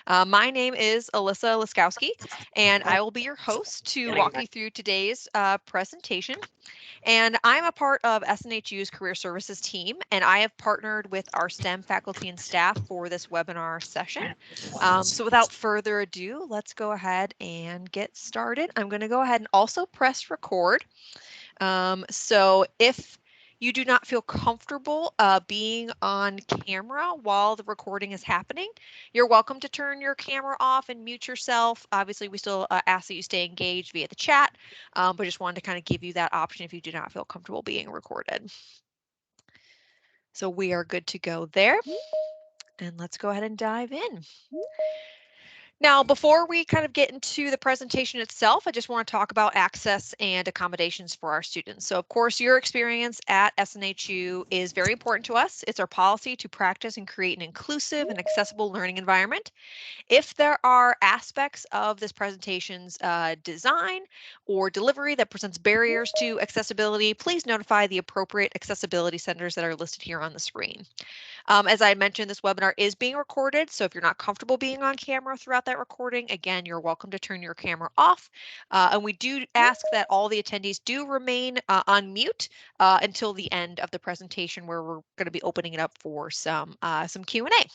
My name is Alyssa Laskowski, and I will be your host to walk you through today's presentation. And I'm a part of SNHU's Career Services team, and I have partnered with our STEM faculty and staff for this webinar session. So without further ado, let's go ahead and get started. I'm going to go ahead and also press record. So if you do not feel comfortable being on camera while the recording is happening, you're welcome to turn your camera off and mute yourself. Obviously, we still ask that you stay engaged via the chat, but just wanted to kind of give you that option if you do not feel comfortable being recorded. So we are good to go there. And let's go ahead and dive in. Now, before we kind of get into the presentation itself, I just want to talk about access and accommodations for our students. So, of course, your experience at SNHU is very important to us. It's our policy to practice and create an inclusive and accessible learning environment. If there are aspects of this presentation's design or delivery that presents barriers to accessibility, please notify the appropriate accessibility centers that are listed here on the screen. As I mentioned, this webinar is being recorded, so if you're not comfortable being on camera throughout that recording, again, you're welcome to turn your camera off. And we do ask that all the attendees do remain on mute until the end of the presentation, where we're going to be opening it up for some Q&A.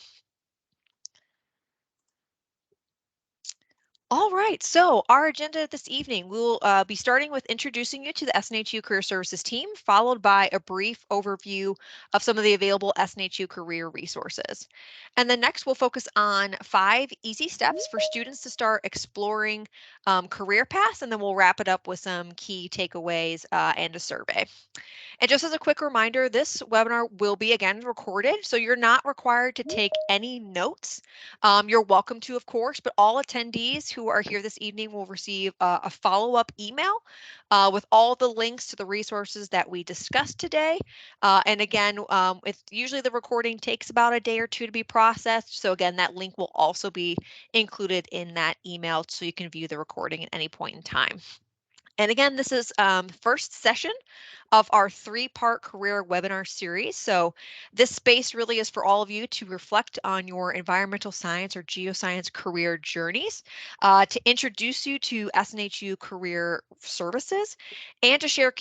All right, so our agenda this evening, we'll be starting with introducing you to the SNHU Career Services team, followed by a brief overview of some of the available SNHU career resources. And then next, we'll focus on 5 easy steps for students to start exploring career paths, and then we'll wrap it up with some key takeaways and a survey. And just as a quick reminder, this webinar will be again recorded, so you're not required to take any notes. You're welcome to, of course, but all attendees who are here this evening will receive a follow-up email with all the links to the resources that we discussed today. And again, usually the recording takes about a day or two to be processed. So again, that link will also be included in that email so you can view the recording at any point in time. And again, this is first session of our 3-part career webinar series. So this space really is for all of you to reflect on your environmental science or geoscience career journeys, to introduce you to SNHU career services, and to share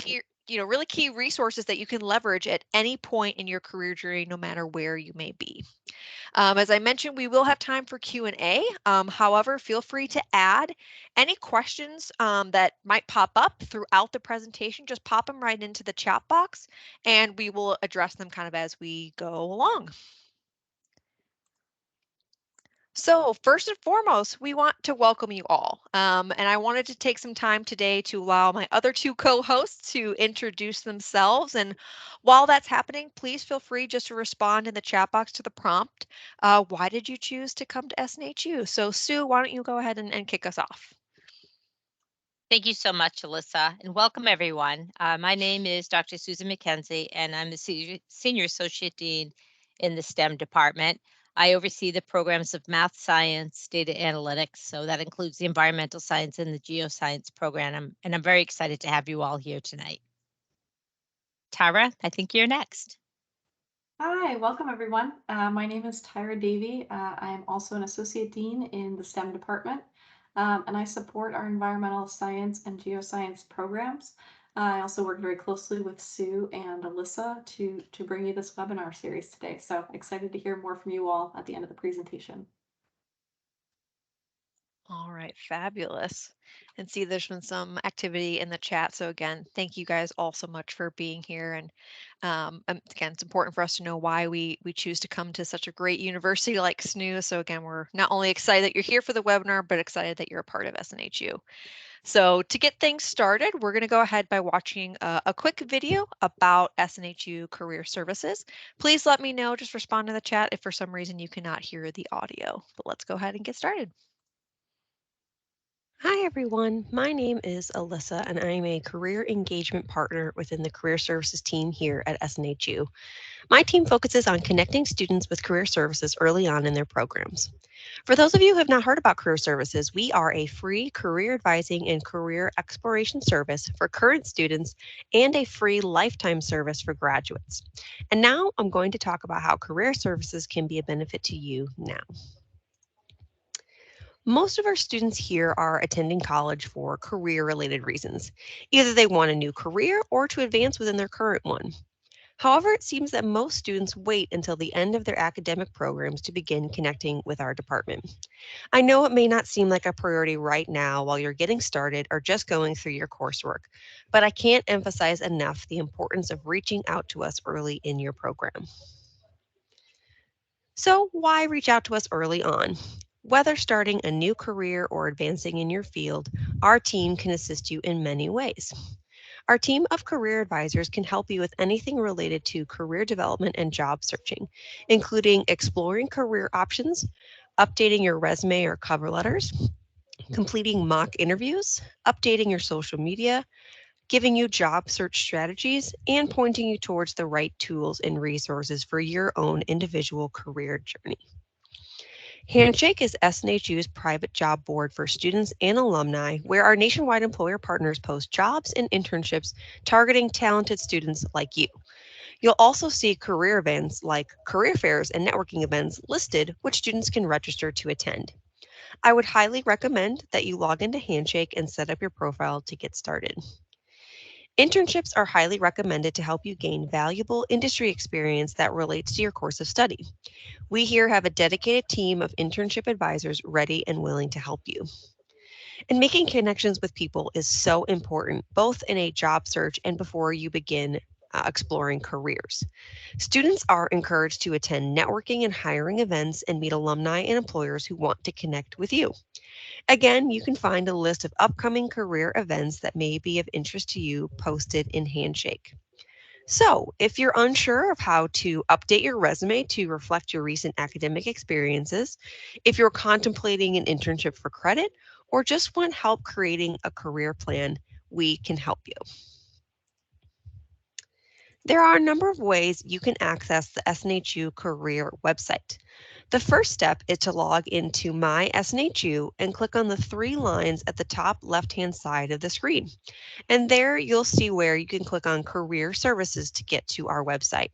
really key resources that you can leverage at any point in your career journey, no matter where you may be. As I mentioned, we will have time for Q&A. However, feel free to add any questions that might pop up throughout the presentation. Just pop them right into the chat box, and we will address them kind of as we go along. So first and foremost, we want to welcome you all. And I wanted to take some time today to allow my other 2 co-hosts to introduce themselves. And while that's happening, please feel free just to respond in the chat box to the prompt. Why did you choose to come to SNHU? So Sue, why don't you go ahead and kick us off? Thank you so much, Alyssa, and welcome everyone. My name is Dr. Susan McKenzie, and I'm the Senior Associate Dean in the STEM department. I oversee the programs of math, science, data analytics, so that includes the environmental science and the geoscience program, and I'm very excited to have you all here tonight. Tara, I think you're next. Hi, welcome everyone. My name is Tyra Davey. I am also an Associate Dean in the STEM department, and I support our environmental science and geoscience programs. I also work very closely with Sue and Alyssa to bring you this webinar series today. So excited to hear more from you all at the end of the presentation. All right, fabulous. And see, there's been some activity in the chat. So again, thank you guys all so much for being here. And again, it's important for us to know why we choose to come to such a great university like SNHU. So again, we're not only excited that you're here for the webinar, but excited that you're a part of SNHU. So to get things started, we're going to go ahead by watching a quick video about SNHU Career Services. Please let me know, just respond in the chat if for some reason you cannot hear the audio. But let's go ahead and get started. Hi everyone, my name is Alyssa and I'm a career engagement partner within the career services team here at SNHU. My team focuses on connecting students with career services early on in their programs. For those of you who have not heard about career services, we are a free career advising and career exploration service for current students and a free lifetime service for graduates. And now I'm going to talk about how career services can be a benefit to you now. Most of our students here are attending college for career-related reasons. Either they want a new career or to advance within their current one. However, it seems that most students wait until the end of their academic programs to begin connecting with our department. I know it may not seem like a priority right now while you're getting started or just going through your coursework, but I can't emphasize enough the importance of reaching out to us early in your program. So, why reach out to us early on? Whether starting a new career or advancing in your field, our team can assist you in many ways. Our team of career advisors can help you with anything related to career development and job searching, including exploring career options, updating your resume or cover letters, completing mock interviews, updating your social media, giving you job search strategies, and pointing you towards the right tools and resources for your own individual career journey. Handshake is SNHU's private job board for students and alumni, where our nationwide employer partners post jobs and internships targeting talented students like you. You'll also see career events like career fairs and networking events listed, which students can register to attend. I would highly recommend that you log into Handshake and set up your profile to get started. Internships are highly recommended to help you gain valuable industry experience that relates to your course of study. We here have a dedicated team of internship advisors ready and willing to help you. And making connections with people is so important, both in a job search and before you begin exploring careers. Students are encouraged to attend networking and hiring events and meet alumni and employers who want to connect with you. Again, you can find a list of upcoming career events that may be of interest to you posted in Handshake. So, if you're unsure of how to update your resume to reflect your recent academic experiences, if you're contemplating an internship for credit, or just want help creating a career plan, we can help you. There are a number of ways you can access the SNHU career website. The first step is to log into My SNHU and click on the three lines at the top left-hand side of the screen. And there you'll see where you can click on Career Services to get to our website.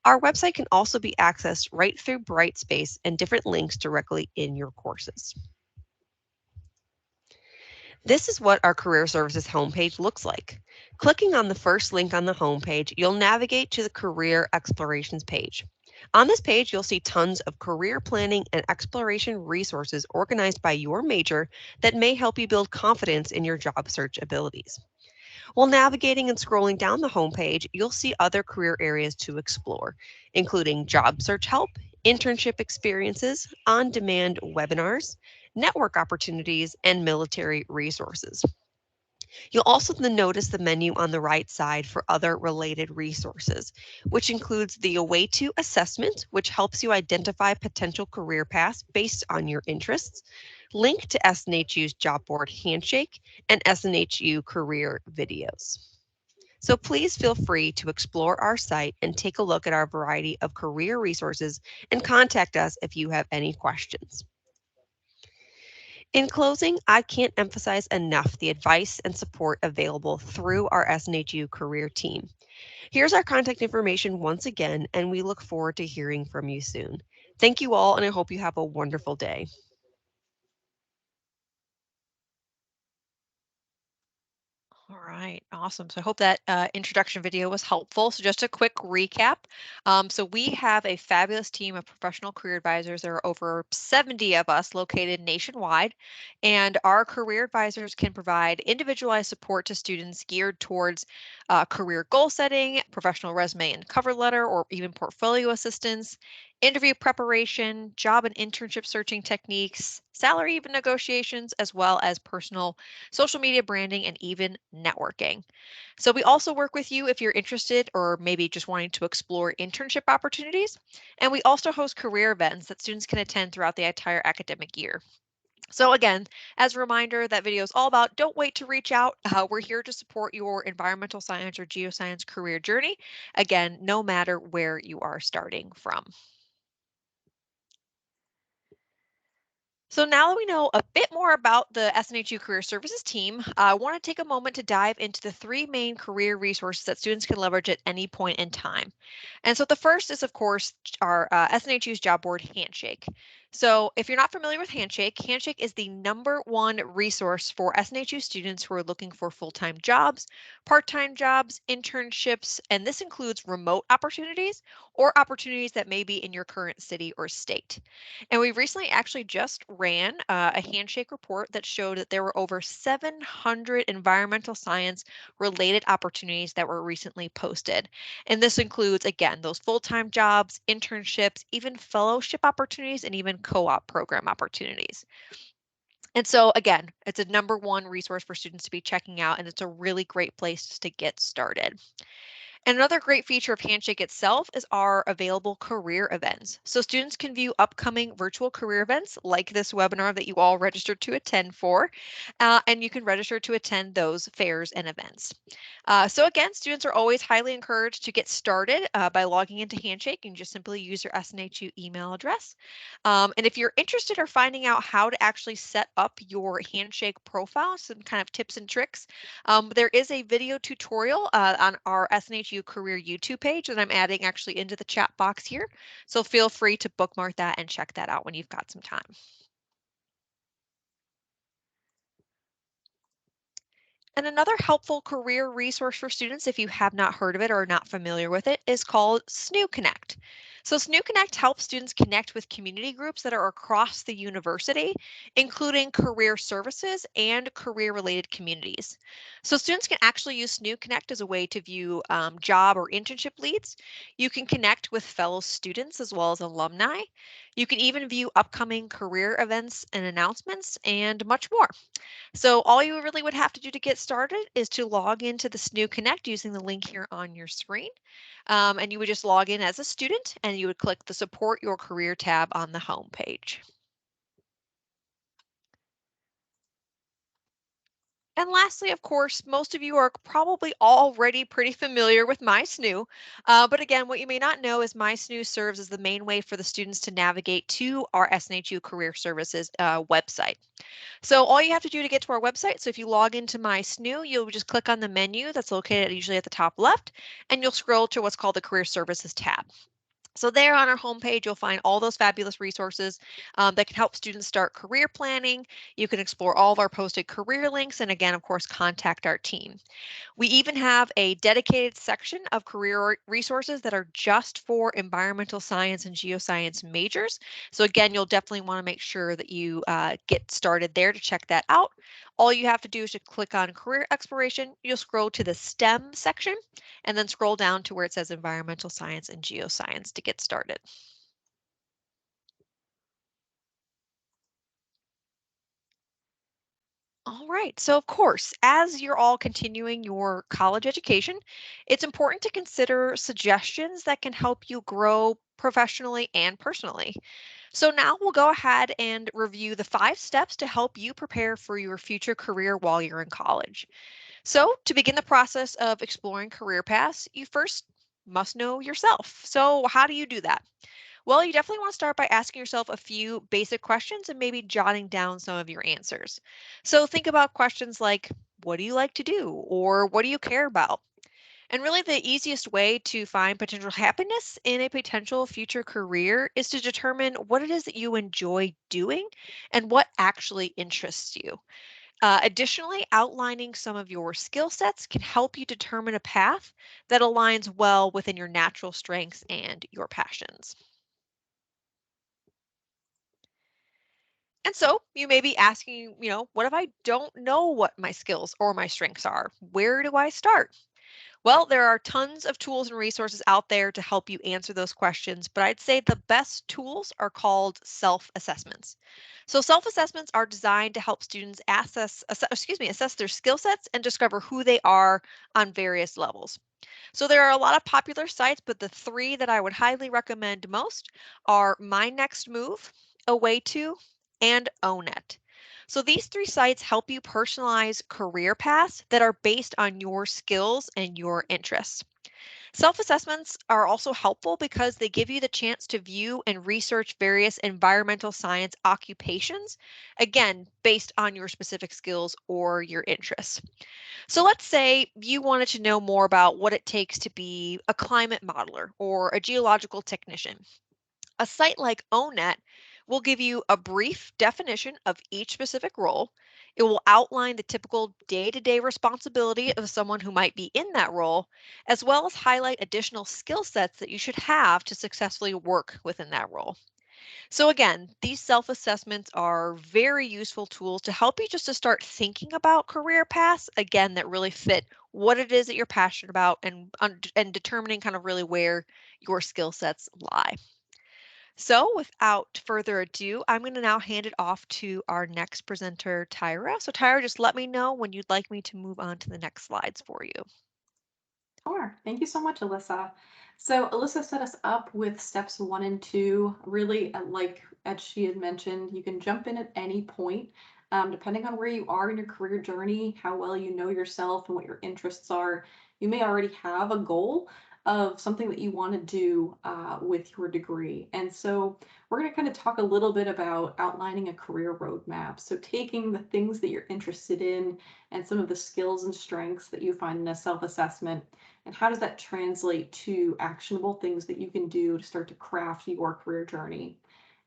Our website can also be accessed right through Brightspace and different links directly in your courses. This is what our Career Services homepage looks like. Clicking on the first link on the homepage, you'll navigate to the Career Explorations page. On this page, you'll see tons of career planning and exploration resources organized by your major that may help you build confidence in your job search abilities. While navigating and scrolling down the homepage, you'll see other career areas to explore, including job search help, internship experiences, on-demand webinars, network opportunities, and military resources. You'll also notice the menu on the right side for other related resources, which includes the Away To assessment, which helps you identify potential career paths based on your interests, link to SNHU's job board Handshake, and SNHU career videos. So please feel free to explore our site and take a look at our variety of career resources and contact us if you have any questions. In closing, I can't emphasize enough the advice and support available through our SNHU career team. Here's our contact information once again, and we look forward to hearing from you soon. Thank you all, and I hope you have a wonderful day. All right, awesome. So I hope that introduction video was helpful. So just a quick recap. So we have a fabulous team of professional career advisors. There are over 70 of us located nationwide, and our career advisors can provide individualized support to students geared towards career goal setting, professional resume and cover letter, or even portfolio assistance, interview preparation, job and internship searching techniques, salary even negotiations, as well as personal social media branding, and even networking. So we also work with you if you're interested or maybe just wanting to explore internship opportunities. And we also host career events that students can attend throughout the entire academic year. So again, as a reminder, that video is all about don't wait to reach out. We're here to support your environmental science or geoscience career journey. Again, no matter where you are starting from. So now that we know a bit more about the SNHU Career Services team, I want to take a moment to dive into the three main career resources that students can leverage at any point in time. And so the first is, of course, our SNHU's job board, Handshake. So if you're not familiar with Handshake, Handshake is the #1 resource for SNHU students who are looking for full-time jobs, part-time jobs, internships, and this includes remote opportunities or opportunities that may be in your current city or state. And we recently actually just ran a Handshake report that showed that there were over 700 environmental science related opportunities that were recently posted. And this includes, again, those full-time jobs, internships, even fellowship opportunities, and even co-op program opportunities. And so, again, it's a #1 resource for students to be checking out, and it's a really great place to get started. And another great feature of Handshake itself is our available career events. So students can view upcoming virtual career events like this webinar that you all registered to attend for, and you can register to attend those fairs and events. So again, students are always highly encouraged to get started by logging into Handshake. You can just simply use your SNHU email address. And if you're interested or finding out how to actually set up your Handshake profile, some kind of tips and tricks, there is a video tutorial on our SNHU Career YouTube page that I'm adding actually into the chat box here. So feel free to bookmark that and check that out when you've got some time. And another helpful career resource for students, if you have not heard of it or are not familiar with it, is called SNHU Connect. So SNHU Connect helps students connect with community groups that are across the university, including career services and career-related communities. So students can actually use SNHU Connect as a way to view job or internship leads. You can connect with fellow students as well as alumni. You can even view upcoming career events and announcements and much more. So all you really would have to do to get started is to log into the SNU Connect using the link here on your screen. And you would just log in as a student and you would click the Support Your Career tab on the home page. And lastly, of course, most of you are probably already pretty familiar with MySNU. But again, what you may not know is MySNU serves as the main way for the students to navigate to our SNHU Career Services website. So all you have to do to get to our website, so if you log into My SNU, you'll just click on the menu that's located usually at the top left, and you'll scroll to what's called the Career Services tab. So there on our homepage, you'll find all those fabulous resources that can help students start career planning. You can explore all of our posted career links, and again, of course, contact our team. We even have a dedicated section of career resources that are just for environmental science and geoscience majors. So again, you'll definitely want to make sure that you get started there to check that out. All you have to do is to click on career exploration. You'll scroll to the STEM section and then scroll down to where it says environmental science and geoscience to get started. All right, so of course, as you're all continuing your college education, it's important to consider suggestions that can help you grow professionally and personally. So now we'll go ahead and review the 5 steps to help you prepare for your future career while you're in college. So to begin the process of exploring career paths, you first must know yourself. So how do you do that? Well, you definitely want to start by asking yourself a few basic questions and maybe jotting down some of your answers. So think about questions like, what do you like to do? Or what do you care about? And really, the easiest way to find potential happiness in a potential future career is to determine what it is that you enjoy doing and what actually interests you. Additionally, outlining some of your skill sets can help you determine a path that aligns well within your natural strengths and your passions. And so you may be asking, what if I don't know what my skills or my strengths are? Where do I start? Well, there are tons of tools and resources out there to help you answer those questions, but I'd say the best tools are called self-assessments. So self-assessments are designed to help students assess their skill sets and discover who they are on various levels. So there are a lot of popular sites, but the 3 that I would highly recommend most are My Next Move, Away2, and Own It. So these 3 sites help you personalize career paths that are based on your skills and your interests. Self-assessments are also helpful because they give you the chance to view and research various environmental science occupations, again, based on your specific skills or your interests. So let's say you wanted to know more about what it takes to be a climate modeler or a geological technician. A site like ONET will give you a brief definition of each specific role. It will outline the typical day-to-day responsibility of someone who might be in that role, as well as highlight additional skill sets that you should have to successfully work within that role. So again, these self-assessments are very useful tools to help you just to start thinking about career paths, again, that really fit what it is that you're passionate about and determining kind of really where your skill sets lie. So without further ado, I'm going to now hand it off to our next presenter, Tyra. So Tyra, just let me know when you'd like me to move on to the next slides for you. Sure. Thank you so much, Alyssa. So Alyssa set us up with steps 1 and 2. Really, like as she had mentioned, you can jump in at any point, depending on where you are in your career journey, how well you know yourself and what your interests are. You may already have a goal of something that you want to do with your degree. And so we're going to kind of talk a little bit about outlining a career roadmap. So taking the things that you're interested in and some of the skills and strengths that you find in a self-assessment, and how does that translate to actionable things that you can do to start to craft your career journey?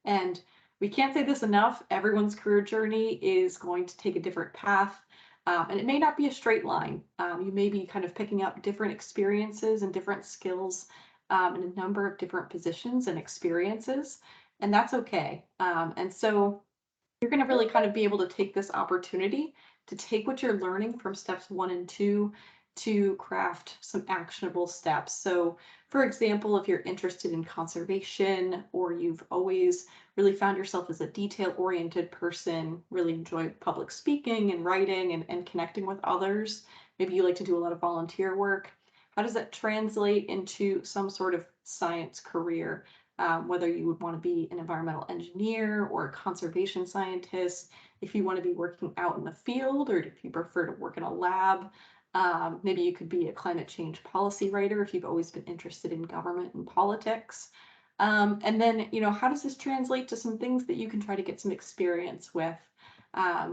And we can't say this enough, everyone's career journey is going to take a different path. And it may not be a straight line. You may be kind of picking up different experiences and different skills in a number of different positions and experiences, and that's okay. And so you're going to really kind of be able to take this opportunity to take what you're learning from steps 1 and 2 to craft some actionable steps. So, for example, if you're interested in conservation or you've always really found yourself as a detail-oriented person, really enjoy public speaking and writing and connecting with others, maybe you like to do a lot of volunteer work, how does that translate into some sort of science career? Whether you would want to be an environmental engineer or a conservation scientist, if you want to be working out in the field, or if you prefer to work in a lab. Maybe you could be a climate change policy writer if you've always been interested in government and politics. And then, how does this translate to some things that you can try to get some experience with?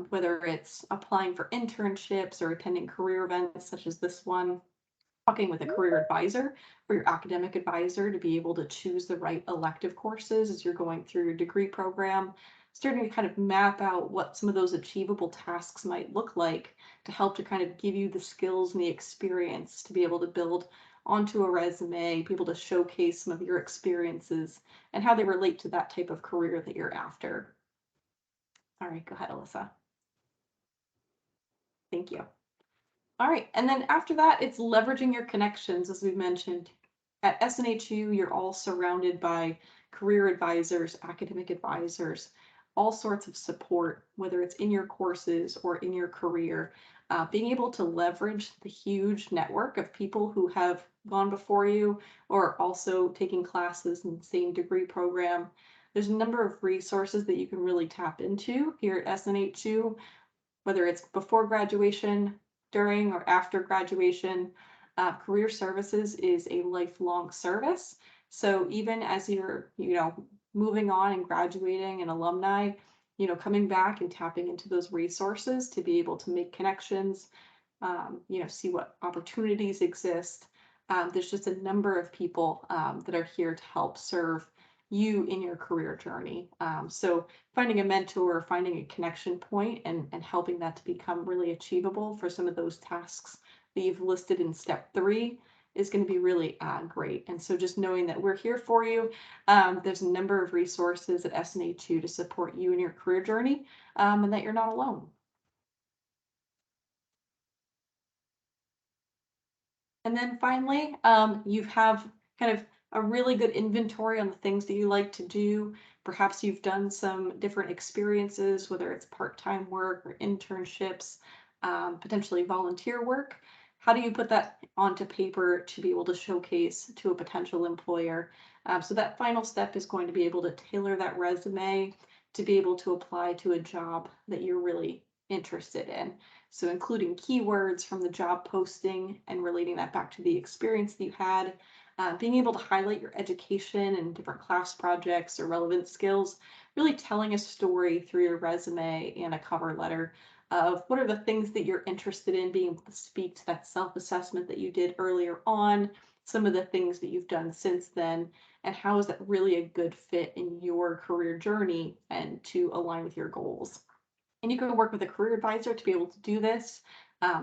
Whether it's applying for internships or attending career events such as this one, talking with a career advisor or your academic advisor to be able to choose the right elective courses as you're going through your degree program, starting to kind of map out what some of those achievable tasks might look like to help to kind of give you the skills and the experience to be able to build onto a resume, be able to showcase some of your experiences and how they relate to that type of career that you're after. All right, go ahead, Alyssa. Thank you. All right, and then after that, it's leveraging your connections, as we've mentioned. At SNHU, you're all surrounded by career advisors, academic advisors, all sorts of support, whether it's in your courses or in your career. Being able to leverage the huge network of people who have gone before you or also taking classes in the same degree program. There's a number of resources that you can really tap into here at SNHU, whether it's before graduation, during or after graduation. Career services is a lifelong service. So even as you're, moving on and graduating and alumni, coming back and tapping into those resources to be able to make connections, see what opportunities exist. There's just a number of people that are here to help serve you in your career journey. So finding a mentor, finding a connection point, and helping that to become really achievable for some of those tasks that you've listed in step 3 is going to be really great. And so just knowing that we're here for you, there's a number of resources at SNHU to support you in your career journey, and that you're not alone. And then finally, you have kind of a really good inventory on the things that you like to do. Perhaps you've done some different experiences, whether it's part-time work or internships, potentially volunteer work. How do you put that onto paper to be able to showcase to a potential employer? So that final step is going to be able to tailor that resume to be able to apply to a job that you're really interested in. So including keywords from the job posting and relating that back to the experience that you had, being able to highlight your education and different class projects or relevant skills, really telling a story through your resume and a cover letter of what are the things that you're interested in, being able to speak to that self-assessment that you did earlier on, some of the things that you've done since then, and how is that really a good fit in your career journey and to align with your goals. And you can work with a career advisor to be able to do this.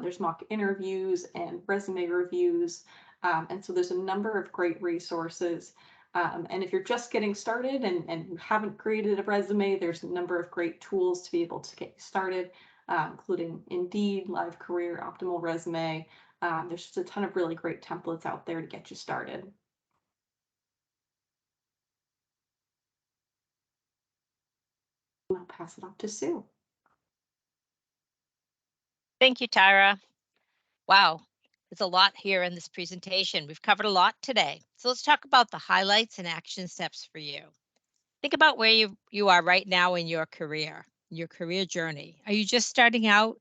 There's mock interviews and resume reviews. And so there's a number of great resources. And if you're just getting started and you haven't created a resume, there's a number of great tools to be able to get you started, including Indeed, Live Career, Optimal Resume. There's just a ton of really great templates out there to get you started. I'll pass it off to Sue. Thank you, Tyra. Wow, there's a lot here in this presentation. We've covered a lot today. So let's talk about the highlights and action steps for you. Think about where you are right now in your career journey. Are you just starting out?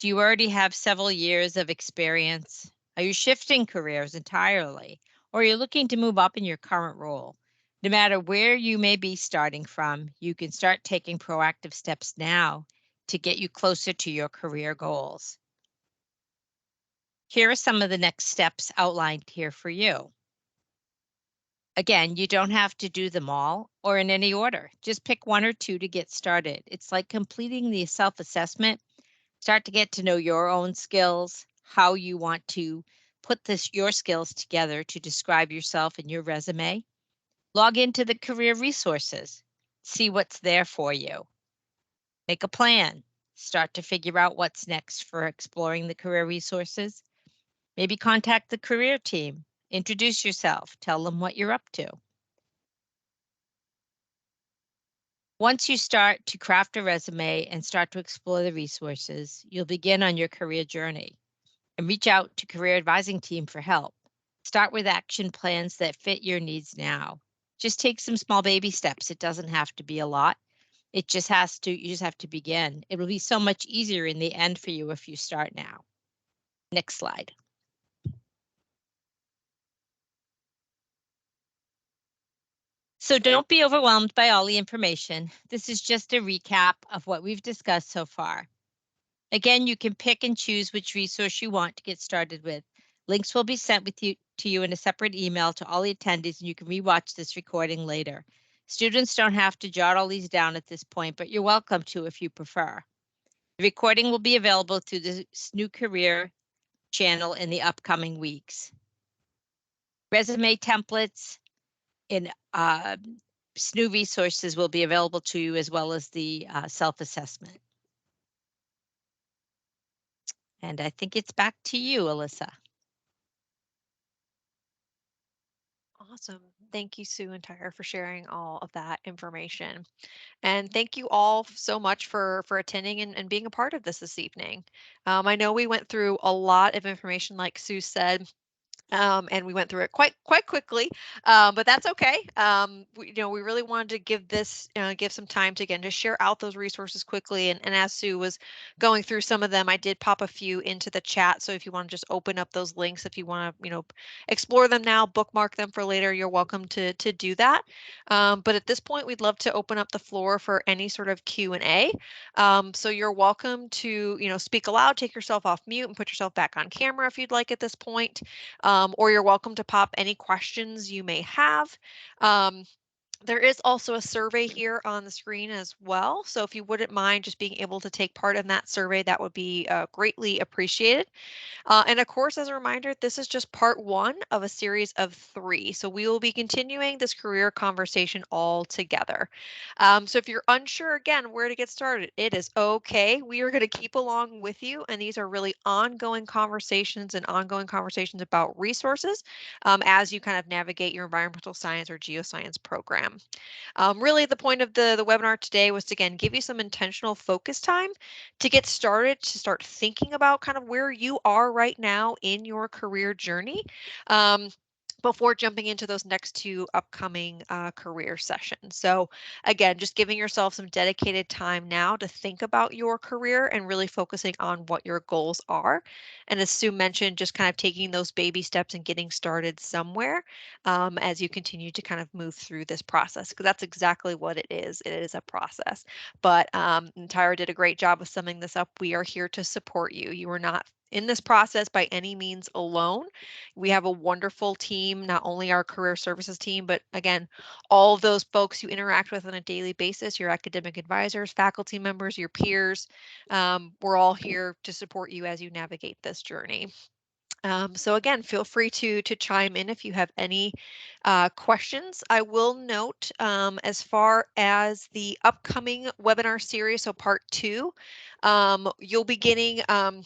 Do you already have several years of experience? Are you shifting careers entirely? Or are you looking to move up in your current role? No matter where you may be starting from, you can start taking proactive steps now to get you closer to your career goals. Here are some of the next steps outlined here for you. Again, you don't have to do them all or in any order. Just pick one or two to get started. It's like completing the self-assessment. Start to get to know your own skills, how you want to put your skills together to describe yourself in your resume. Log into the career resources. See what's there for you. Make a plan. Start to figure out what's next for exploring the career resources. Maybe contact the career team. Introduce yourself. Tell them what you're up to. Once you start to craft a resume and start to explore the resources, you'll begin on your career journey and reach out to career advising team for help. Start with action plans that fit your needs now. Just take some small baby steps. It doesn't have to be a lot. You just have to begin. It will be so much easier in the end for you if you start now. Next slide. So don't be overwhelmed by all the information. This is just a recap of what we've discussed so far. Again, you can pick and choose which resource you want to get started with. Links will be sent to you in a separate email to all the attendees, and you can rewatch this recording later. Students don't have to jot all these down at this point, but you're welcome to if you prefer. The recording will be available through the SNHU Career channel in the upcoming weeks. Resume templates in SNHU resources will be available to you, as well as the self-assessment. And I think it's back to you, Alyssa. Awesome. Thank you, Sue and Tyra, for sharing all of that information. And thank you all so much for attending and being a part of this evening. I know we went through a lot of information, like Sue said, and we went through it quite quickly, but that's okay. We really wanted to give some time to again just share out those resources quickly. And as Sue was going through some of them, I did pop a few into the chat. So if you want to just open up those links, if you want to explore them now, bookmark them for later, you're welcome to do that. But at this point, we'd love to open up the floor for any sort of Q&A. So you're welcome to speak aloud, take yourself off mute, and put yourself back on camera if you'd like at this point. Or you're welcome to pop any questions you may have. There is also a survey here on the screen as well. So if you wouldn't mind just being able to take part in that survey, that would be greatly appreciated. And of course, as a reminder, this is just part one of a series of 3. So we will be continuing this career conversation all together. So if you're unsure again where to get started, it is okay. We are going to keep along with you. And these are really ongoing conversations about resources as you kind of navigate your environmental science or geoscience program. Really, the point of the webinar today was to, again, give you some intentional focus time to get started, to start thinking about kind of where you are right now in your career journey. before jumping into those next two upcoming career sessions. So again, just giving yourself some dedicated time now to think about your career and really focusing on what your goals are. And as Sue mentioned, just kind of taking those baby steps and getting started somewhere as you continue to kind of move through this process, because that's exactly what it is. It is a process. But Tyra did a great job of summing this up. We are here to support you. You are not in this process by any means alone. We have a wonderful team, not only our career services team, but again, all of those folks you interact with on a daily basis, your academic advisors, faculty members, your peers. We're all here to support you as you navigate this journey. So again, feel free to chime in if you have any questions. I will note as far as the upcoming webinar series, so part 2, you'll be getting an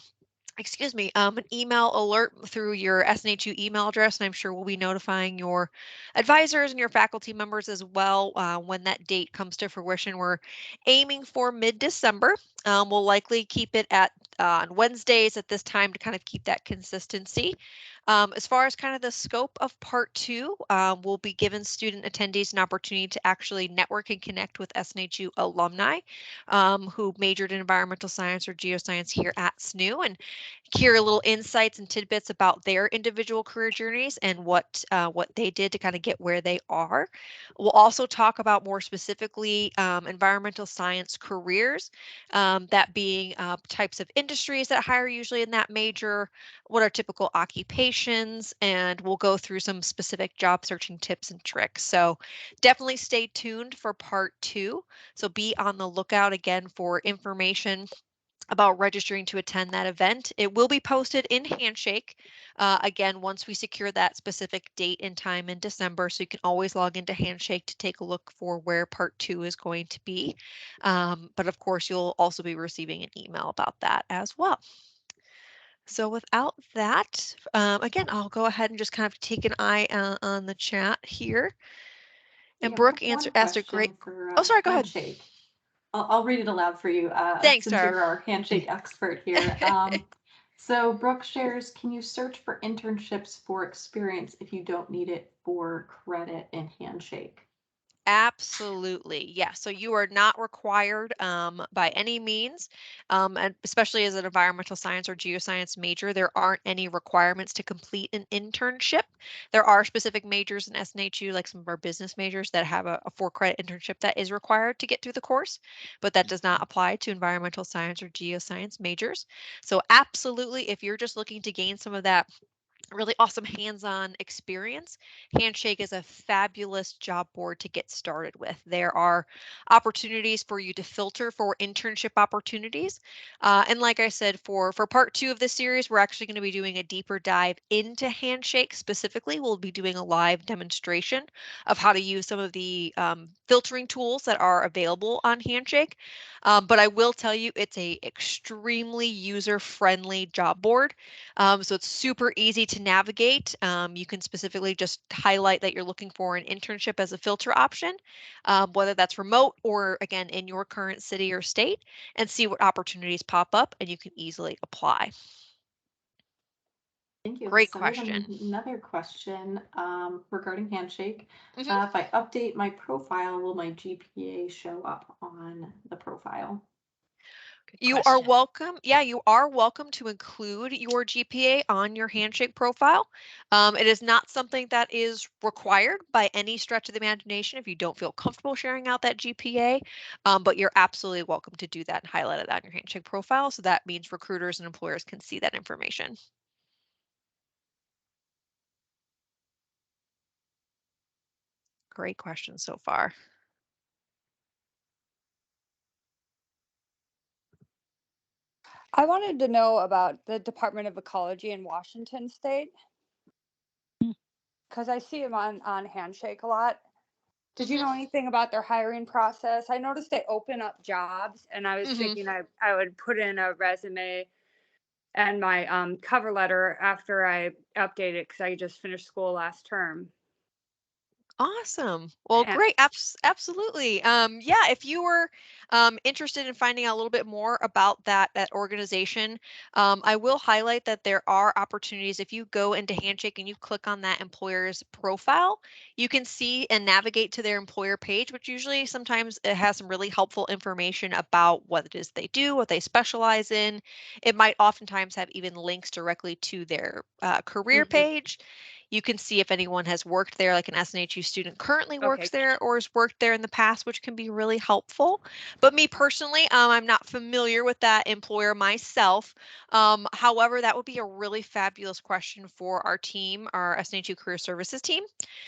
email alert through your SNHU email address, and I'm sure we'll be notifying your advisors and your faculty members as well when that date comes to fruition. We're aiming for mid-December. We'll likely keep it at on Wednesdays at this time to kind of keep that consistency. As far as kind of the scope of part 2, we'll be giving student attendees an opportunity to actually network and connect with SNHU alumni who majored in environmental science or geoscience here at SNU, and hear little insights and tidbits about their individual career journeys and what they did to kind of get where they are. We'll also talk about more specifically environmental science careers, that being types of industries that hire usually in that major, what are typical occupations, and we'll go through some specific job searching tips and tricks. So definitely stay tuned for part 2. So be on the lookout again for information about registering to attend that event. It will be posted in Handshake again once we secure that specific date and time in December. So you can always log into Handshake to take a look for where part 2 is going to be. But of course, you'll also be receiving an email about that as well. So without that, again, I'll go ahead and just kind of take an eye on the chat here. And Yeah, Brooke I have one asked a question great. for Oh, sorry, go ahead. Handshake. I'll read it aloud for you Thanks, since Tara. you're our Handshake expert here. So Brooke shares, can you search for internships for experience if you don't need it for credit in Handshake? Absolutely. Yeah. So you are not required by any means, and especially as an environmental science or geoscience major, there aren't any requirements to complete an internship. There are specific majors in SNHU, like some of our business majors, that have a 4-credit internship that is required to get through the course, but that does not apply to environmental science or geoscience majors. So absolutely, if you're just looking to gain some of that really awesome hands-on experience, Handshake is a fabulous job board to get started with. There are opportunities for you to filter for internship opportunities. And like I said, for part 2 of this series, we're actually going to be doing a deeper dive into Handshake specifically. We'll be doing a live demonstration of how to use some of the filtering tools that are available on Handshake. But I will tell you, it's a extremely user-friendly job board. So it's super easy to navigate. You can specifically just highlight that you're looking for an internship as a filter option, whether that's remote or again in your current city or state, and see what opportunities pop up and you can easily apply. Thank you, Great Lisa. We have question. another question regarding Handshake. Mhm. If I update my profile, will my GPA show up on the profile? Good You are question. welcome. Yeah, you are welcome to include your GPA on your Handshake profile. It is not something that is required by any stretch of the imagination if you don't feel comfortable sharing out that GPA, but you're absolutely welcome to do that and highlight it on your Handshake profile. So that means recruiters and employers can see that information. Great question so far. I wanted to know about the Department of Ecology in Washington State Mm. because I see them on Handshake a lot. Did you Mhm. know anything about their hiring process? I noticed they open up jobs, and I was Mhm. thinking I would put in a resume and my cover letter after I update it because I just finished school last term. Awesome. Well, Yeah. great. Absolutely. Yeah, if you were interested in finding out a little bit more about that organization, I will highlight that there are opportunities. If you go into Handshake and you click on that employer's profile, you can see and navigate to their employer page, which usually sometimes it has some really helpful information about what it is they do, what they specialize in. It might oftentimes have even links directly to their career page. You can see if anyone has worked there, like an SNHU student currently works Okay. there or has worked there in the past, which can be really helpful. But me personally, I'm not familiar with that employer myself. However, that would be a really fabulous question for our team, our SNHU Career Services team.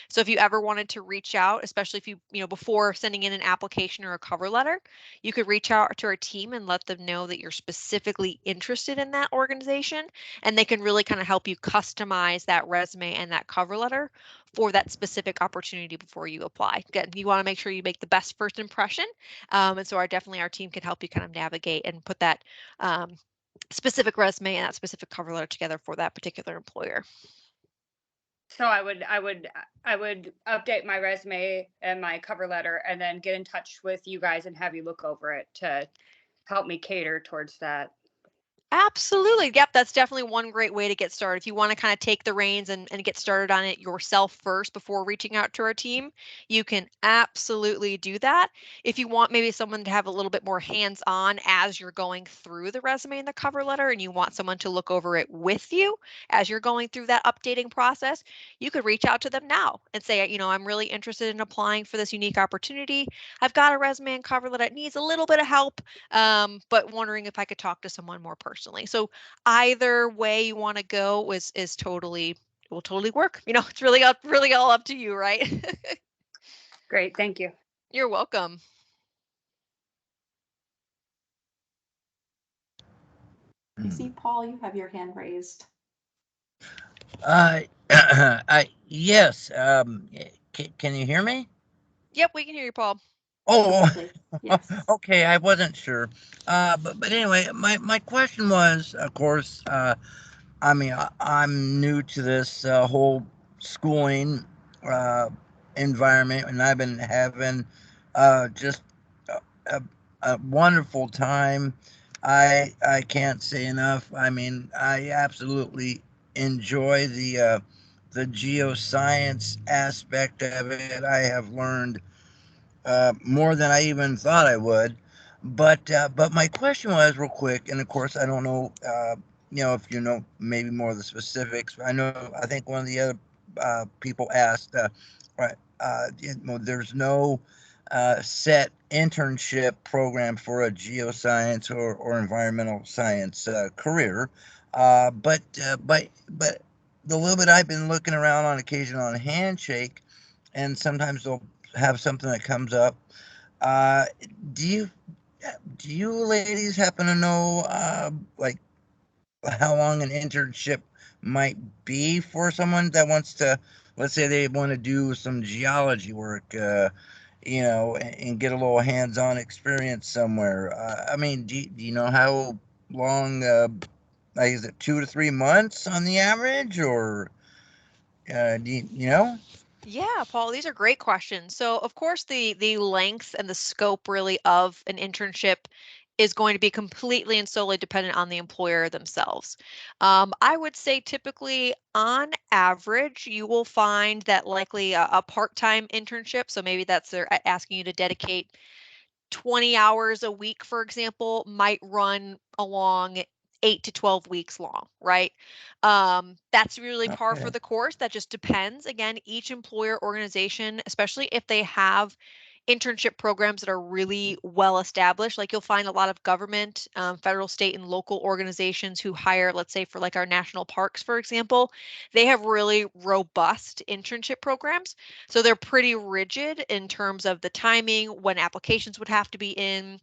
So if you ever wanted to reach out, especially if before sending in an application or a cover letter, you could reach out to our team and let them know that you're specifically interested in that organization, and they can really kind of help you customize that resume and that cover letter for that specific opportunity before you apply. Again, you want to make sure you make the best first impression. And so our team can help you kind of navigate and put that specific resume and that specific cover letter together for that particular employer. So I would update my resume and my cover letter and then get in touch with you guys and have you look over it to help me cater towards that. Absolutely. Yep, that's definitely one great way to get started. If you want to kind of take the reins and get started on it yourself first before reaching out to our team, you can absolutely do that. If you want maybe someone to have a little bit more hands-on as you're going through the resume and the cover letter, and you want someone to look over it with you as you're going through that updating process, you could reach out to them now and say, I'm really interested in applying for this unique opportunity. I've got a resume and cover letter that needs a little bit of help, but wondering if I could talk to someone more personally. So either way you want to go is totally will totally work. It's really all up to you, right? Great, thank you. You're welcome. I see, Paul, you have your hand raised. Yes. Can you hear me? Yep, we can hear you, Paul. Oh, Perfectly. Yes. okay. I wasn't sure. But anyway, my question was, of course, I'm new to this whole schooling uh, environment, and I've been having just a, a, a wonderful time. I can't say enough. I mean, I absolutely enjoy the geoscience aspect of it. I have learned more than I even thought I would. But my question was real quick, and of course I don't know, if you know maybe more of the specifics. I think one of the other people asked, right, there's no set internship program for a geoscience or environmental science career, but the little bit I've been looking around on occasion on Handshake, and sometimes they'll have something that comes up. Uh, do you do you ladies happen to know like how long an internship might be for someone that wants to, let's say they want to do some geology work, and get a little hands-on experience somewhere? I mean, do you know how long? Like, is it 2 to 3 months on the average, or you know? Yeah, Paul, these are great questions. So, of course, the length and the scope really of an internship is going to be completely and solely dependent on the employer themselves. I would say typically, on average, you will find that likely a part-time internship. So maybe that's they're asking you to dedicate 20 hours a week, for example, might run along 8 to 12 weeks long, right? That's really par for Okay. the course. That just depends. Again, each employer organization, especially if they have internship programs that are really well established. Like you'll find a lot of government, federal, state, and local organizations who hire, let's say for like our national parks, for example, they have really robust internship programs. So they're pretty rigid in terms of the timing, when applications would have to be in,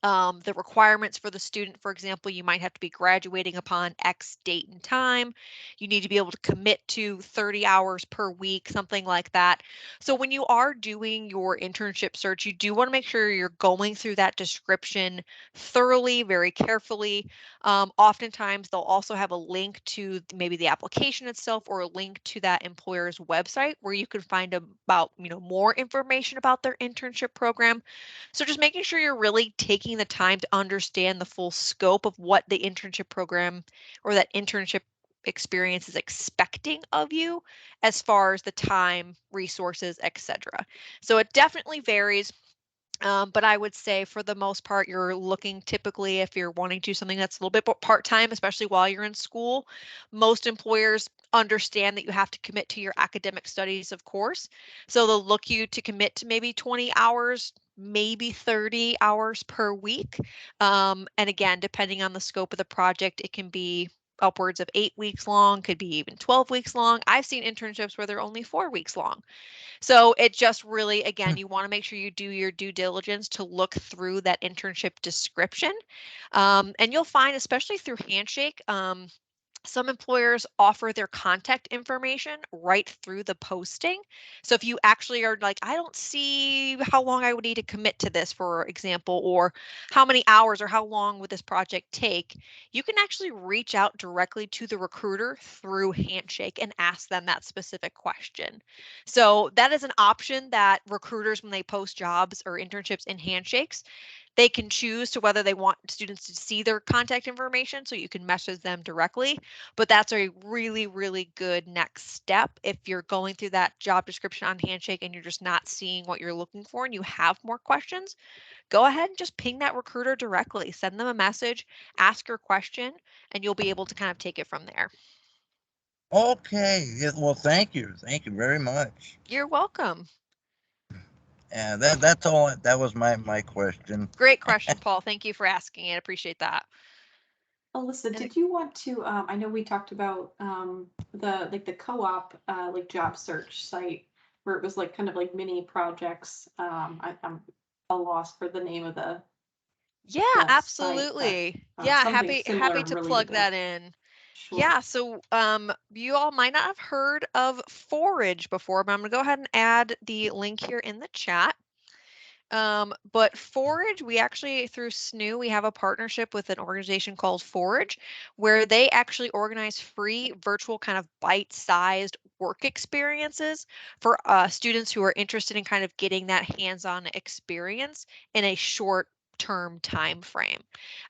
The requirements for the student, for example, you might have to be graduating upon X date and time. You need to be able to commit to 30 hours per week, something like that. So when you are doing your internship search, you do want to make sure you're going through that description thoroughly, very carefully. Oftentimes, they'll also have a link to maybe the application itself or a link to that employer's website where you can find about, more information about their internship program. So just making sure you're really taking the time to understand the full scope of what the internship program or that internship experience is expecting of you as far as the time, resources, etc. So it definitely varies. But I would say for the most part, you're looking typically if you're wanting to do something that's a little bit part-time, especially while you're in school. Most employers understand that you have to commit to your academic studies, of course. So they'll look you to commit to maybe 20 hours, maybe 30 hours per week. And again, depending on the scope of the project, it can be upwards of 8 weeks long, could be even 12 weeks long. I've seen internships where they're only 4 weeks long. So it just really, again, you want to make sure you do your due diligence to look through that internship description. And you'll find, especially through Handshake, some employers offer their contact information right through the posting. So if you actually are like, I don't see how long I would need to commit to this, for example, or how many hours or how long would this project take, you can actually reach out directly to the recruiter through Handshake and ask them that specific question. So that is an option that recruiters, when they post jobs or internships in Handshakes, they can choose to whether they want students to see their contact information so you can message them directly. But that's a really, really good next step if you're going through that job description on Handshake and you're just not seeing what you're looking for and you have more questions. Go ahead and just ping that recruiter directly, send them a message, ask your question, and you'll be able to kind of take it from there. Okay. Well, thank you. Thank you very much. You're welcome. And that's all. That was my question. Great question, Paul. Thank you for asking it. I appreciate that. Alyssa, And did you want to, I know we talked about the co-op like job search site where it was like kind of like mini projects. I'm a loss for the name of yeah, site, but absolutely. Yeah, something happy similar to plug related to, that in. sure. Yeah, so you all might not have heard of Forage before, but I'm gonna go ahead and add the link here in the chat. But Forage, we actually, through SNHU, we have a partnership with an organization called Forage, where they actually organize free virtual kind of bite-sized work experiences for students who are interested in kind of getting that hands-on experience in a short term time frame.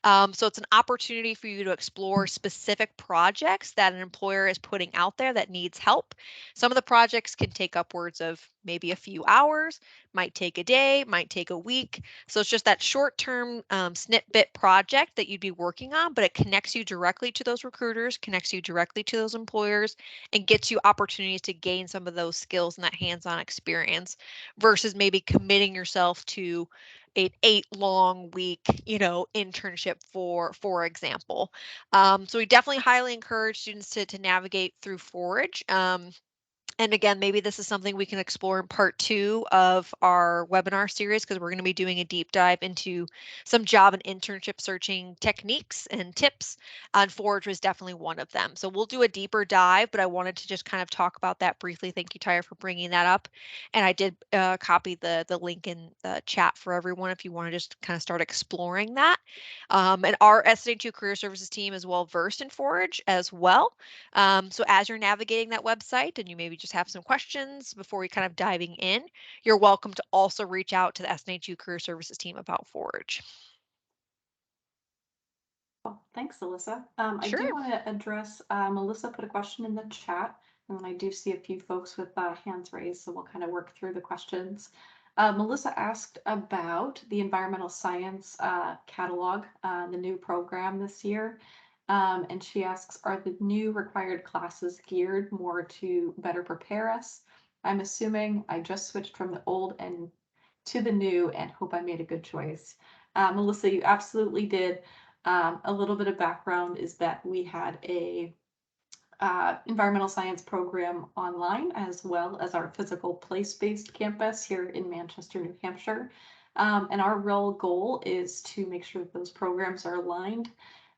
So it's an opportunity for you to explore specific projects that an employer is putting out there that needs help. Some of the projects can take upwards of maybe a few hours, might take a day, might take a week. So it's just that short-term snippet project that you'd be working on, but it connects you directly to those recruiters, connects you directly to those employers, and gets you opportunities to gain some of those skills and that hands-on experience versus maybe committing yourself to an 8 long week, internship for example. So we definitely highly encourage students to navigate through Forage. And again, maybe this is something we can explore in part 2 of our webinar series because we're going to be doing a deep dive into some job and internship searching techniques and tips, and Forge was definitely one of them. So we'll do a deeper dive, but I wanted to just kind of talk about that briefly. Thank you, Tyra, for bringing that up. And I did copy the link in the chat for everyone if you want to just kind of start exploring that. And our SNHU Career Services team is well versed in Forge as well. So as you're navigating that website and you maybe just have some questions before we kind of diving in, you're welcome to also reach out to the SNHU Career Services team about Forge. Well, thanks, Alyssa. I Sure. do want to address, Melissa put a question in the chat, and then I do see a few folks with hands raised, so we'll kind of work through the questions. Melissa asked about the environmental science catalog, the new program this year. And she asks, are the new required classes geared more to better prepare us? I'm assuming I just switched from the old and to the new and hope I made a good choice. Melissa, you absolutely did. A little bit of background is that we had a environmental science program online as well as our physical place-based campus here in Manchester, New Hampshire. And our real goal is to make sure that those programs are aligned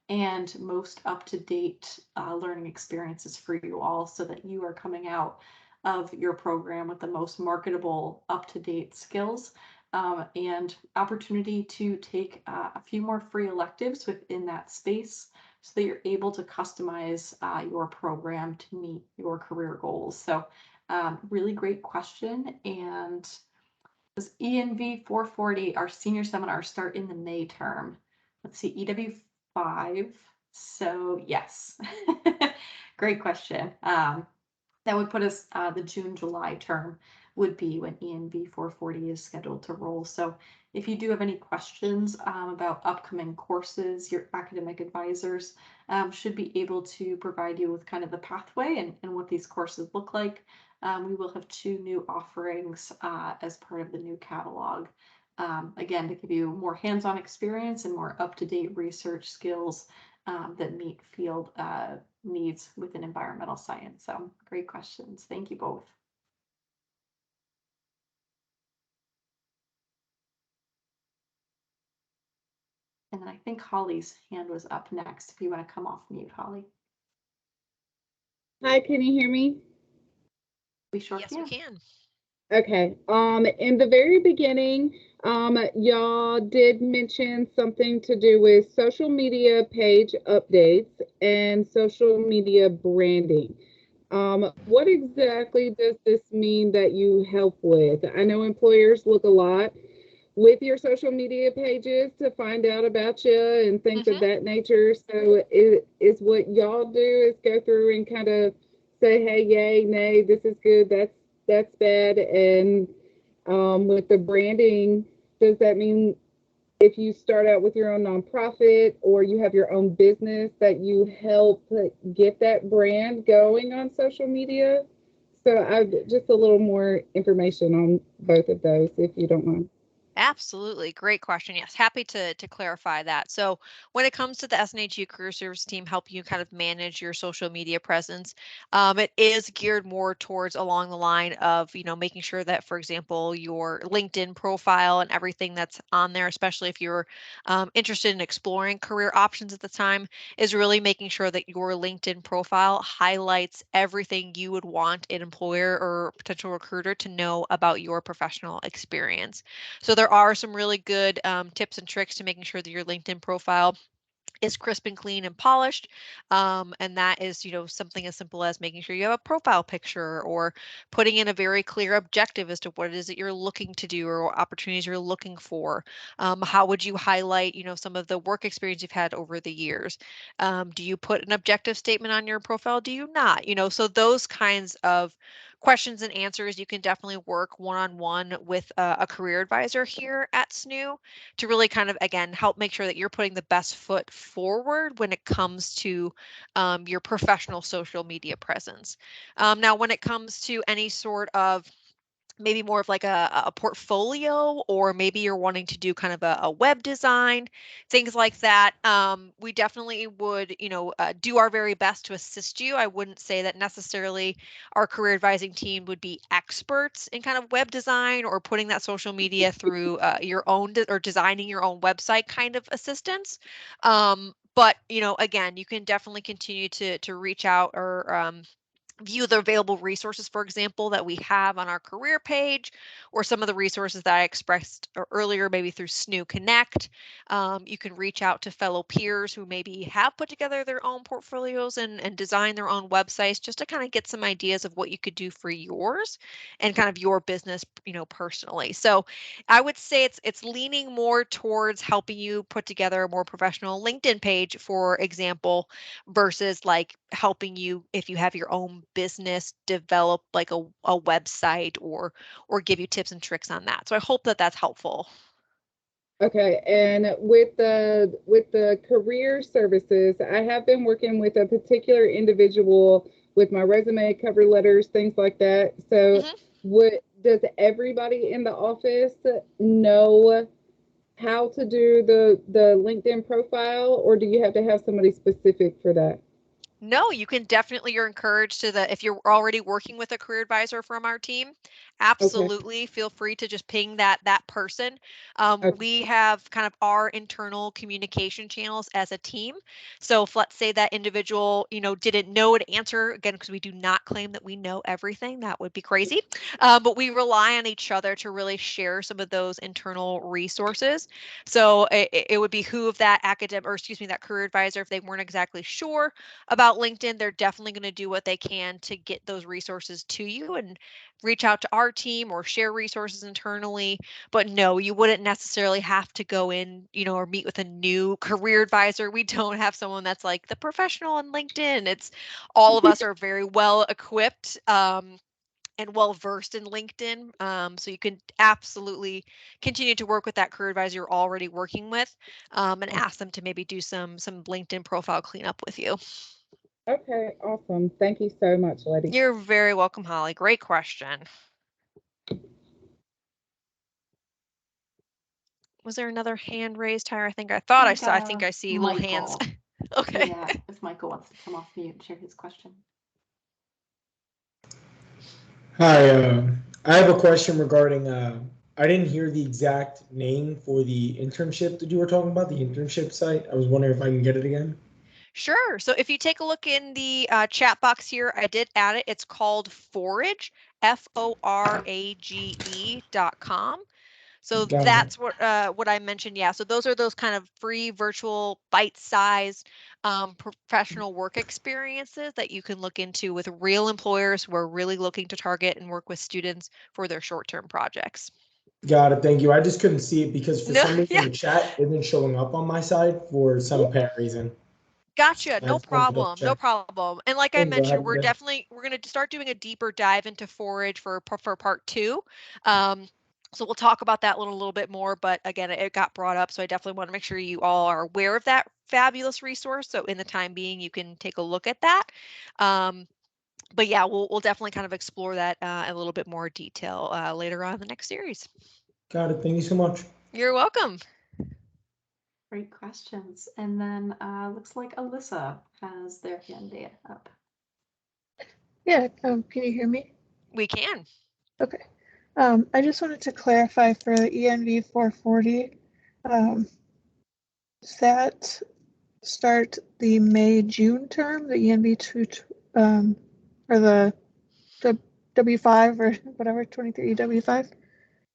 and most up-to-date learning experiences for you all, so that you are coming out of your program with the most marketable, up-to-date skills, and opportunity to take a few more free electives within that space, so that you're able to customize your program to meet your career goals. So really great question. And does ENV 440, our senior seminar, start in the May term? Let's see, EW 5. So yes, great question. That would put us, the June, July term would be when ENV 440 is scheduled to roll. So if you do have any questions about upcoming courses, your academic advisors should be able to provide you with kind of the pathway and what these courses look like. We will have 2 new offerings as part of the new catalog. Again, to give you more hands-on experience and more up-to-date research skills that meet field needs within environmental science. So great questions. Thank you both. And then I think Holly's hand was up next. If you want to come off mute, Holly. Hi, can you hear me? We sure Yes, can. we can. Okay. In the very beginning, y'all did mention something to do with social media page updates and social media branding. What exactly does this mean that you help with? I know employers look a lot with your social media pages to find out about you and things of that nature. So is what y'all do is go through and kind of say, hey, yay, nay, this is good, that's bad. And with the branding, does that mean if you start out with your own nonprofit or you have your own business that you help get that brand going on social media? So I've just a little more information on both of those, if you don't mind. Absolutely. Great question. Yes, happy to clarify that. So when it comes to the SNHU Career Service team helping you kind of manage your social media presence, it is geared more towards along the line of, making sure that, for example, your LinkedIn profile and everything that's on there, especially if you're interested in exploring career options at the time, is really making sure that your LinkedIn profile highlights everything you would want an employer or potential recruiter to know about your professional experience. So there are some really good tips and tricks to making sure that your LinkedIn profile is crisp and clean and polished. And that is, something as simple as making sure you have a profile picture or putting in a very clear objective as to what it is that you're looking to do or what opportunities you're looking for. How would you highlight, some of the work experience you've had over the years? Do you put an objective statement on your profile? Do you not? So those kinds of questions and answers, you can definitely work one-on-one with a career advisor here at SNHU to really kind of, again, help make sure that you're putting the best foot forward when it comes to your professional social media presence. Now, when it comes to any sort of maybe more of like a portfolio, or maybe you're wanting to do kind of a web design, things like that. We definitely would, do our very best to assist you. I wouldn't say that necessarily our career advising team would be experts in kind of web design or putting that social media through your own or designing your own website kind of assistance. But, again, you can definitely continue to reach out or view the available resources, for example, that we have on our career page, or some of the resources that I expressed earlier, maybe through SNU Connect. You can reach out to fellow peers who maybe have put together their own portfolios and design their own websites, just to kind of get some ideas of what you could do for yours and kind of your business, personally. So I would say it's leaning more towards helping you put together a more professional LinkedIn page, for example, versus like helping you if you have your own business develop like a website or give you tips and tricks on that. So I hope that that's helpful. Okay, and with the career services, I have been working with a particular individual with my resume, cover letters, things like that. So, does everybody in the office know how to do the LinkedIn profile, or do you have to have somebody specific for that? No, you can definitely, you're encouraged to if you're already working with a career advisor from our team, absolutely feel free to just ping that person. Okay. We have kind of our internal communication channels as a team. So if let's say that individual, didn't know to answer, again, because we do not claim that we know everything, that would be crazy. But we rely on each other to really share some of those internal resources. So it would behoove that academic, or excuse me, that career advisor, if they weren't exactly sure about LinkedIn, they're definitely going to do what they can to get those resources to you and reach out to our team or share resources internally. But no, you wouldn't necessarily have to go in, or meet with a new career advisor. We don't have someone that's like the professional on LinkedIn. It's all of us are very well equipped. And well versed in LinkedIn. So you can absolutely continue to work with that career advisor you're already working with, and ask them to maybe do some LinkedIn profile cleanup with you. Okay, awesome. Thank you so much, Letty. You're very welcome, Holly. Great question. Was there another hand raised, Tyra? I think I see little hands. Okay. Yeah, if Michael wants to come off mute and share his question. Hi, I have a question regarding. I didn't hear the exact name for the internship that you were talking about, the internship site. I was wondering if I can get it again. Sure. So if you take a look in the chat box here, I did add it. It's called Forage, FORAGE.com. So Got it. that's what I mentioned. Yeah. So those are those kind of free virtual bite-sized professional work experiences that you can look into with real employers who are really looking to target and work with students for their short-term projects. Got it. Thank you. I just couldn't see it because for No, some reason yeah. the chat isn't showing up on my side for some apparent reason. Gotcha. I No just wanted to double problem. No check. problem. And like I Thank you. Have mentioned, a good day. we're going to start doing a deeper dive into forage for part 2. So we'll talk about that a little bit more, but again, it got brought up, so I definitely want to make sure you all are aware of that fabulous resource. So in the time being, you can take a look at that. But yeah, we'll definitely kind of explore that in a little bit more detail later on in the next series. Got it. Thank you so much. You're welcome. Great questions. And then looks like Alyssa has their hand up. Yeah, can you hear me? We can. Okay. I just wanted to clarify for the ENV 440, does that start the May-June term, the ENV 2, or the W5 or whatever, 23 EW5?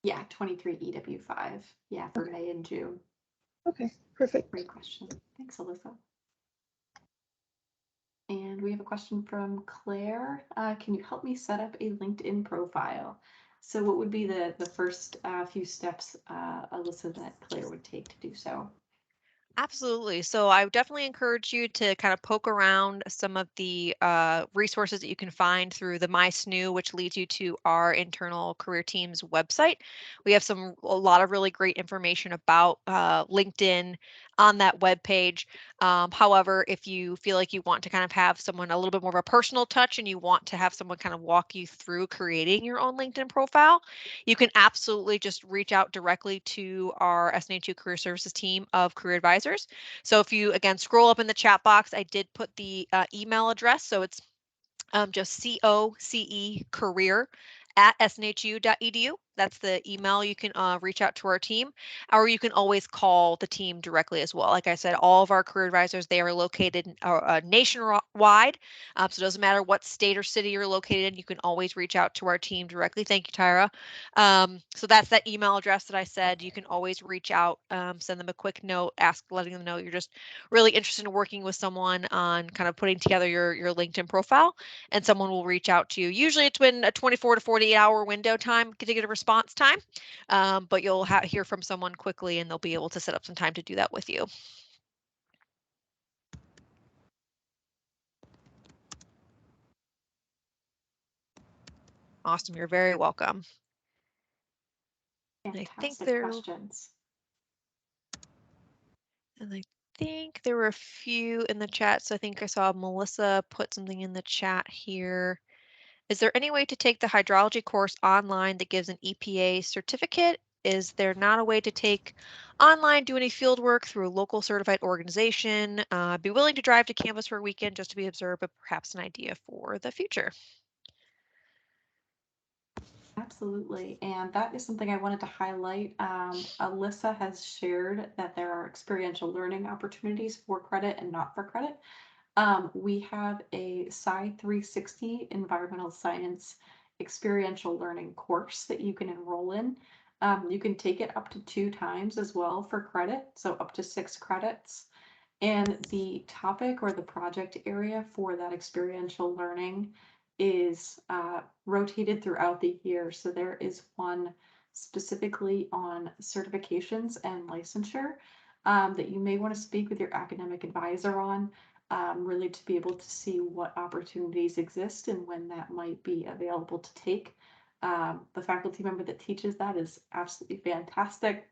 Yeah, 23 EW5. Yeah, for May and June. Okay, perfect. Great question. Thanks, Alyssa. And we have a question from Claire. Can you help me set up a LinkedIn profile? So what would be the first few steps, Alyssa, that Claire would take to do so? Absolutely. So I would definitely encourage you to kind of poke around some of the resources that you can find through the My SNHU, which leads you to our internal career team's website. We have a lot of really great information about LinkedIn on that webpage. However, if you feel like you want to kind of have someone a little bit more of a personal touch and you want to have someone kind of walk you through creating your own LinkedIn profile, you can absolutely just reach out directly to our SNHU Career Services team of career advisors. So if you, again, scroll up in the chat box, I did put the email address. So it's just COCE career at snhu.edu. That's the email. You can reach out to our team, or you can always call the team directly as well. Like I said, all of our career advisors, they are located nationwide. So it doesn't matter what state or city you're located in, you can always reach out to our team directly. Thank you, Tyra. So that's that email address that I said. You can always reach out, send them a quick note, letting them know you're just really interested in working with someone on kind of putting together your LinkedIn profile, and someone will reach out to you. Usually it's been a 24 to 48 hour window time to get a response time, but you'll hear from someone quickly and they'll be able to set up some time to do that with you. Awesome. You're very welcome. Fantastic questions. And I think there were a few in the chat. So I think I saw Melissa put something in the chat here. Is there any way to take the hydrology course online that gives an EPA certificate is there not a way to take online, do any field work through a local certified organization, be willing to drive to campus for a weekend just to be observed, but perhaps an idea for the future? Absolutely. And that is something I wanted to highlight. Alyssa has shared that there are experiential learning opportunities for credit and not for credit. We have a Sci 360 environmental science experiential learning course that you can enroll in. You can take it up to 2 times as well for credit, so up to 6 credits. And the topic or the project area for that experiential learning is rotated throughout the year. So there is one specifically on certifications and licensure that you may want to speak with your academic advisor on, really to be able to see what opportunities exist and when that might be available to take. The faculty member that teaches that is absolutely fantastic,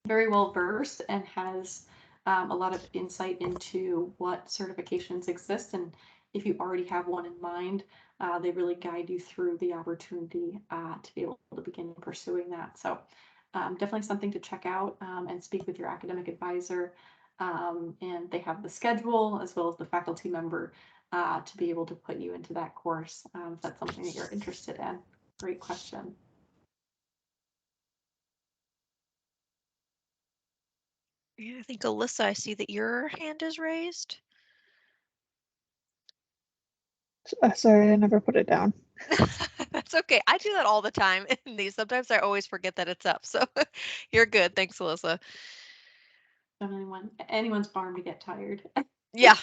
very well versed, and has a lot of insight into what certifications exist. And if you already have one in mind, they really guide you through the opportunity to be able to begin pursuing that. So definitely something to check out and speak with your academic advisor. And they have the schedule as well as the faculty member to be able to put you into that course if that's something that you're interested in. Great question. Yeah, I think Alyssa, I see that your hand is raised. Sorry, I never put it down. That's okay. I do that all the time in these. Sometimes I always forget that it's up. So you're good. Thanks, Alyssa. Anyone's farm to get tired. Yeah.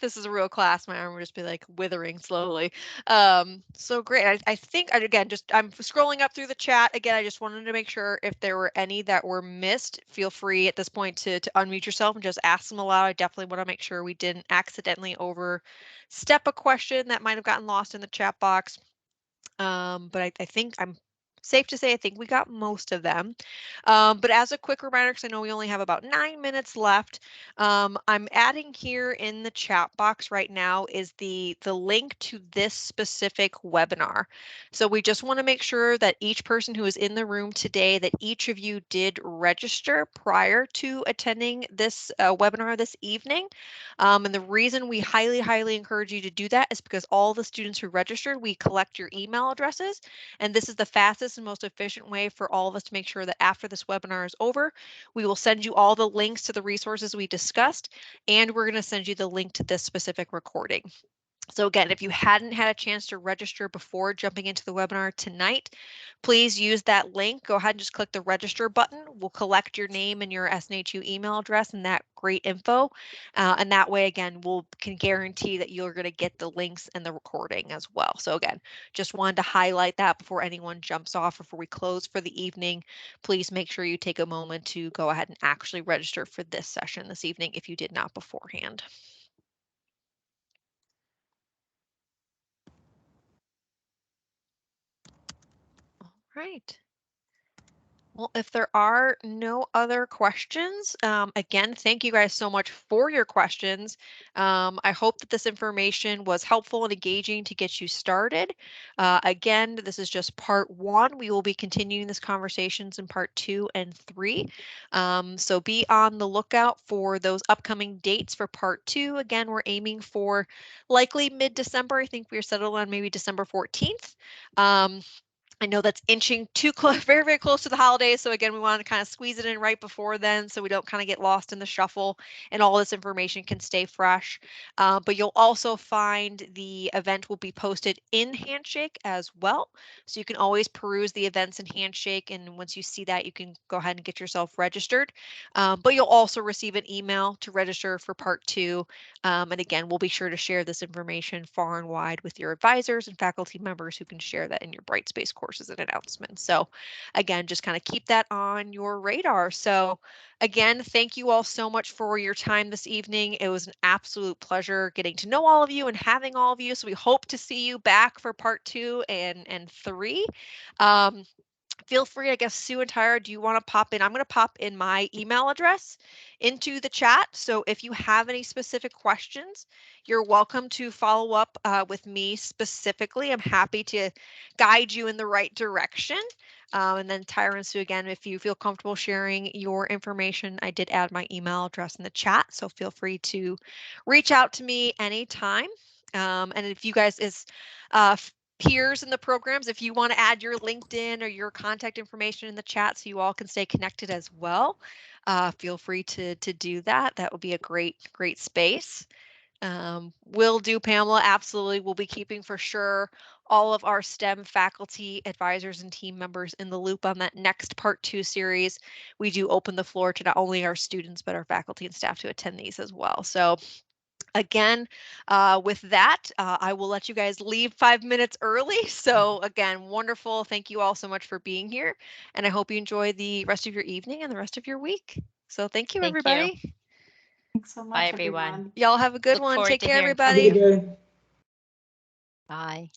This is a real class, my arm would just be like withering slowly. So great. I think, again, just I'm scrolling up through the chat. Again, I just wanted to make sure if there were any that were missed, feel free at this point to unmute yourself and just ask them aloud. I definitely want to make sure we didn't accidentally overstep a question that might have gotten lost in the chat box. But I think I'm safe to say I think we got most of them. But as a quick reminder, because I know we only have about 9 minutes left, I'm adding here in the chat box right now is the link to this specific webinar. So we just want to make sure that each person who is in the room today, that each of you did register prior to attending this webinar this evening. And the reason we highly, highly encourage you to do that is because all the students who registered, we collect your email addresses. And this is the fastest and most efficient way for all of us to make sure that after this webinar is over, we will send you all the links to the resources we discussed, and we're going to send you the link to this specific recording. So again, if you hadn't had a chance to register before jumping into the webinar tonight, please use that link. Go ahead and just click the register button. We'll collect your name and your SNHU email address and that great info. And that way, again, we can guarantee that you're going to get the links and the recording as well. So again, just wanted to highlight that before anyone jumps off, before we close for the evening. Please make sure you take a moment to go ahead and actually register for this session this evening if you did not beforehand. All right. Well, if there are no other questions, again, thank you guys so much for your questions. I hope that this information was helpful and engaging to get you started. Again, this is just part 1. We will be continuing this conversations in part 2 and 3. So be on the lookout for those upcoming dates for part 2. Again, we're aiming for likely mid-December. I think we're settled on maybe December 14th. I know that's inching too close, very, very close to the holidays. So again, we want to kind of squeeze it in right before then so we don't kind of get lost in the shuffle and all this information can stay fresh. But you'll also find the event will be posted in Handshake as well. So you can always peruse the events in Handshake. And once you see that, you can go ahead and get yourself registered. But you'll also receive an email to register for part 2. And again, we'll be sure to share this information far and wide with your advisors and faculty members who can share that in your Brightspace courses and announcements. So again, just kind of keep that on your radar. So again, thank you all so much for your time this evening. It was an absolute pleasure getting to know all of you and having all of you. So we hope to see you back for part 2 and 3. feel free, I guess, Sue and Tyra, do you want to pop in? I'm going to pop in my email address into the chat. So if you have any specific questions, you're welcome to follow up with me specifically. I'm happy to guide you in the right direction. And then Tyra and Sue, again, if you feel comfortable sharing your information, I did add my email address in the chat. So feel free to reach out to me anytime. And if you guys is peers in the programs, if you want to add your LinkedIn or your contact information in the chat so you all can stay connected as well, feel free to do that. That would be a great space. Will do, Pamela. Absolutely. We'll be keeping for sure all of our STEM faculty, advisors, and team members in the loop on that next part 2 series. We do open the floor to not only our students, but our faculty and staff to attend these as well. So again, with that, I will let you guys leave 5 minutes early. So again, wonderful. Thank you all so much for being here. And I hope you enjoy the rest of your evening and the rest of your week. So thank you, Thank you. everybody. Thanks so much, Bye, everyone. everyone. Y'all have a good Look one. forward Take to care, hearing from Have a everybody. good day. Bye.